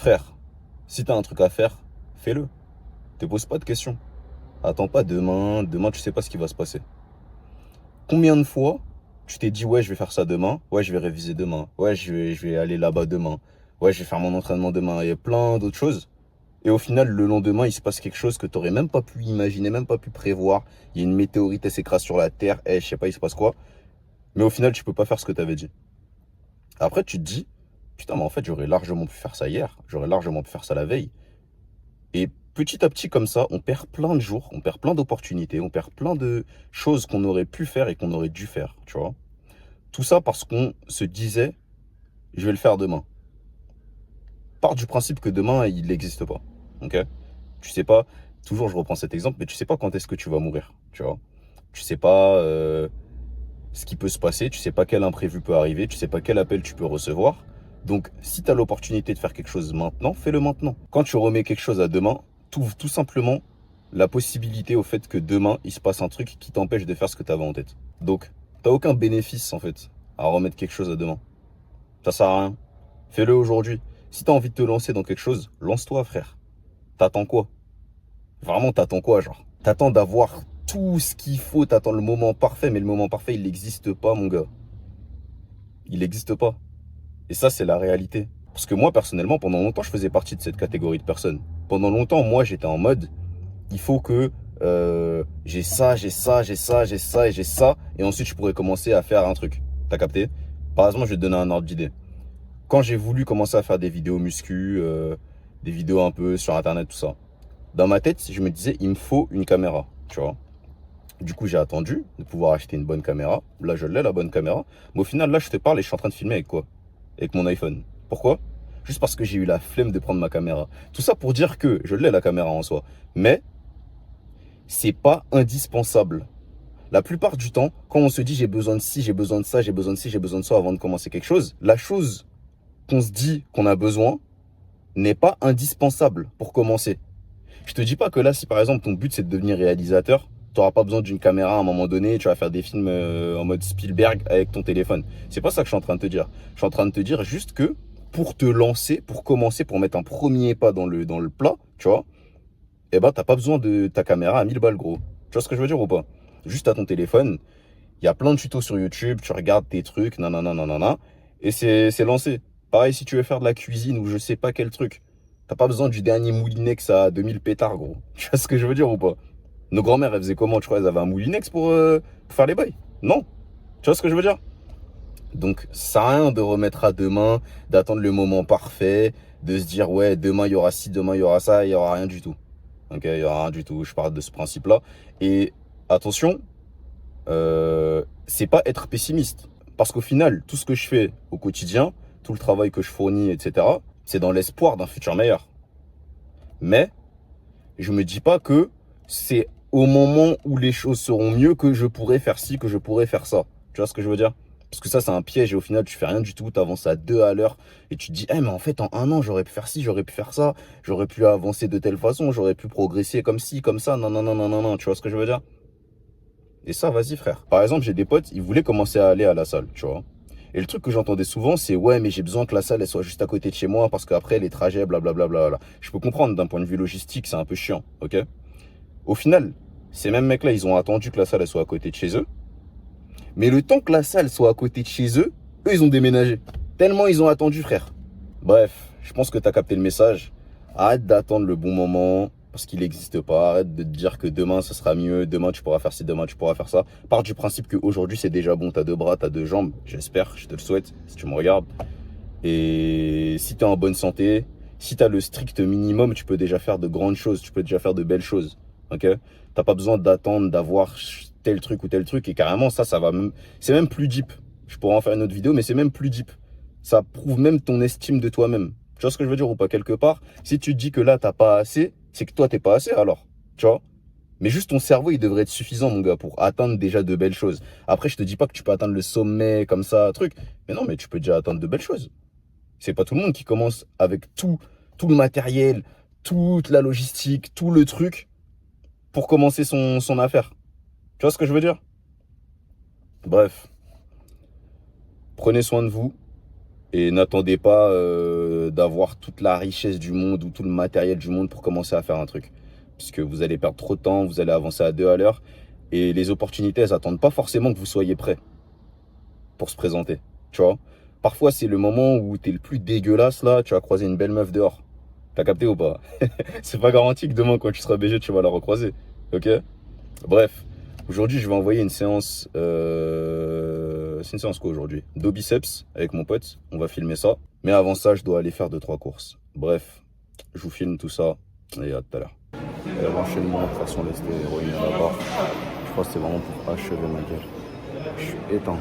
frère, si t'as un truc à faire, fais-le. Te pose pas de questions. Attends pas demain. Demain, tu sais pas ce qui va se passer. Combien de fois tu t'es dit, ouais, je vais faire ça demain, ouais, je vais réviser demain, ouais, je vais aller là-bas demain, ouais, je vais faire mon entraînement demain, et plein d'autres choses. Et au final, le lendemain, il se passe quelque chose que tu n'aurais même pas pu imaginer, même pas pu prévoir. Il y a une météorite, elle s'écrase sur la Terre, et je sais pas, il se passe quoi. Mais au final, tu peux pas faire ce que tu avais dit. Après, tu te dis, putain, mais en fait, j'aurais largement pu faire ça hier, j'aurais largement pu faire ça la veille. Et petit à petit, comme ça, on perd plein de jours, on perd plein d'opportunités, on perd plein de choses qu'on aurait pu faire et qu'on aurait dû faire, tu vois. Tout ça parce qu'on se disait, je vais le faire demain. Part du principe que demain, il n'existe pas. Ok? Tu sais pas, toujours je reprends cet exemple, mais tu sais pas quand est-ce que tu vas mourir, tu vois. Tu sais pas ce qui peut se passer, tu sais pas quel imprévu peut arriver, tu sais pas quel appel tu peux recevoir. Donc, si tu as l'opportunité de faire quelque chose maintenant, fais-le maintenant. Quand tu remets quelque chose à demain, t'ouvres tout simplement la possibilité au fait que demain, il se passe un truc qui t'empêche de faire ce que tu avais en tête. Donc, t'as aucun bénéfice, en fait, à remettre quelque chose à demain. Ça sert à rien. Fais-le aujourd'hui. Si tu as envie de te lancer dans quelque chose, lance-toi, frère. T'attends quoi? Vraiment, t'attends quoi, genre? T'attends d'avoir tout ce qu'il faut, t'attends le moment parfait, mais le moment parfait, il n'existe pas, mon gars. Il n'existe pas. Et ça, c'est la réalité. Parce que moi, personnellement, pendant longtemps, je faisais partie de cette catégorie de personnes. Pendant longtemps, moi, j'étais en mode, il faut que j'ai ça, j'ai ça, j'ai ça, j'ai ça et j'ai ça. Et ensuite, je pourrais commencer à faire un truc. T'as capté? Par exemple, je vais te donner un ordre d'idée. Quand j'ai voulu commencer à faire des vidéos muscu, des vidéos un peu sur Internet, tout ça, dans ma tête, je me disais, il me faut une caméra, tu vois. Du coup, j'ai attendu de pouvoir acheter une bonne caméra. Là, je l'ai, la bonne caméra. Mais au final, là, je te parle et je suis en train de filmer avec quoi? Avec mon iPhone. Pourquoi? Juste parce que j'ai eu la flemme de prendre ma caméra. Tout ça pour dire que je l'ai, la caméra en soi. Mais c'est pas indispensable. La plupart du temps, quand on se dit j'ai besoin de ci, j'ai besoin de ça, j'ai besoin de ci, j'ai besoin de ça avant de commencer quelque chose, la chose qu'on se dit qu'on a besoin n'est pas indispensable pour commencer. Je te dis pas que là, si par exemple ton but c'est de devenir réalisateur, tu n'auras pas besoin d'une caméra à un moment donné, tu vas faire des films en mode Spielberg avec ton téléphone. C'est pas ça que je suis en train de te dire. Je suis en train de te dire juste que pour te lancer, pour commencer, pour mettre un premier pas dans le plat, tu vois, eh ben t'as pas besoin de ta caméra à 1000 balles, gros. Tu vois ce que je veux dire ou pas? Juste à ton téléphone, il y a plein de tutos sur YouTube, tu regardes tes trucs, nanana, nanana, et c'est lancé. Pareil, si tu veux faire de la cuisine ou je sais pas quel truc, t'as pas besoin du dernier Moulinex à 2000 pétards, gros. Tu vois ce que je veux dire ou pas? Nos grand-mères, elles faisaient comment? Tu crois elles avaient un Moulinex pour faire les bails? Non. Tu vois ce que je veux dire? Donc, ça sert à rien de remettre à demain, d'attendre le moment parfait, de se dire, ouais, demain il y aura ci, demain il y aura ça, il y aura rien du tout. Ok, il y aura rien du tout. Je parle de ce principe-là. Et attention, c'est pas être pessimiste. Parce qu'au final, tout ce que je fais au quotidien, tout le travail que je fournis, etc., c'est dans l'espoir d'un futur meilleur. Mais je me dis pas que c'est au moment où les choses seront mieux que je pourrais faire ci, que je pourrais faire ça. Tu vois ce que je veux dire? Parce que ça, c'est un piège et au final, tu fais rien du tout, tu avances à 2 à l'heure et tu te dis, eh, mais en fait, en un an, j'aurais pu faire ci, j'aurais pu faire ça, j'aurais pu avancer de telle façon, j'aurais pu progresser comme ci, comme ça, non, non, non, non, non, non, tu vois ce que je veux dire? Et ça, vas-y, frère. Par exemple, j'ai des potes, ils voulaient commencer à aller à la salle, tu vois. Et le truc que j'entendais souvent, c'est ouais, mais j'ai besoin que la salle elle soit juste à côté de chez moi parce qu'après les trajets, blablabla. Bla, bla, bla. Je peux comprendre d'un point de vue logistique, c'est un peu chiant, ok? Au final, ces mêmes mecs-là, ils ont attendu que la salle elle soit à côté de chez eux. Mais le temps que la salle soit à côté de chez eux, eux, ils ont déménagé. Tellement ils ont attendu, frère. Bref, je pense que tu as capté le message. Arrête d'attendre le bon moment parce qu'il n'existe pas. Arrête de te dire que demain, ce sera mieux. Demain, tu pourras faire ci, demain, tu pourras faire ça. Pars du principe qu'aujourd'hui, c'est déjà bon. Tu as deux bras, tu as deux jambes. J'espère, je te le souhaite, si tu me regardes. Et si tu es en bonne santé, si tu as le strict minimum, tu peux déjà faire de grandes choses. Tu peux déjà faire de belles choses. Ok? T'as pas besoin d'attendre, d'avoir tel truc ou tel truc. Et carrément, ça va même. C'est même plus deep. Je pourrais en faire une autre vidéo, mais c'est même plus deep. Ça prouve même ton estime de toi-même. Tu vois ce que je veux dire ou pas? Quelque part, si tu te dis que là, t'as pas assez, c'est que toi, t'es pas assez alors. Tu vois? Mais juste ton cerveau, il devrait être suffisant, mon gars, pour atteindre déjà de belles choses. Après, je te dis pas que tu peux atteindre le sommet comme ça, truc. Mais non, mais tu peux déjà atteindre de belles choses. C'est pas tout le monde qui commence avec tout le matériel, toute la logistique, tout le truc pour commencer son affaire. Tu vois ce que je veux dire? Bref, prenez soin de vous Et n'attendez pas d'avoir toute la richesse du monde ou tout le matériel du monde pour commencer à faire un truc. Puisque vous allez perdre trop de temps, vous allez avancer à deux à l'heure. Et les opportunités, elles n'attendent pas forcément que vous soyez prêt pour se présenter. Tu vois? Parfois, c'est le moment où tu es le plus dégueulasse, là, tu vas croiser une belle meuf dehors. T'as capté ou pas? C'est pas garanti que demain, quand tu seras BG, tu vas la recroiser. Ok? Bref, aujourd'hui, je vais envoyer une séance. C'est une séance quoi aujourd'hui? Dos biceps avec mon pote. On va filmer ça. Mais avant ça, je dois aller faire 2-3 courses. Bref, je vous filme tout ça. Et à tout à l'heure. L'enchaînement, de toute façon, laisse les héroïnes à la barre. Je crois que c'est vraiment pour achever ma gueule. Je suis éteint.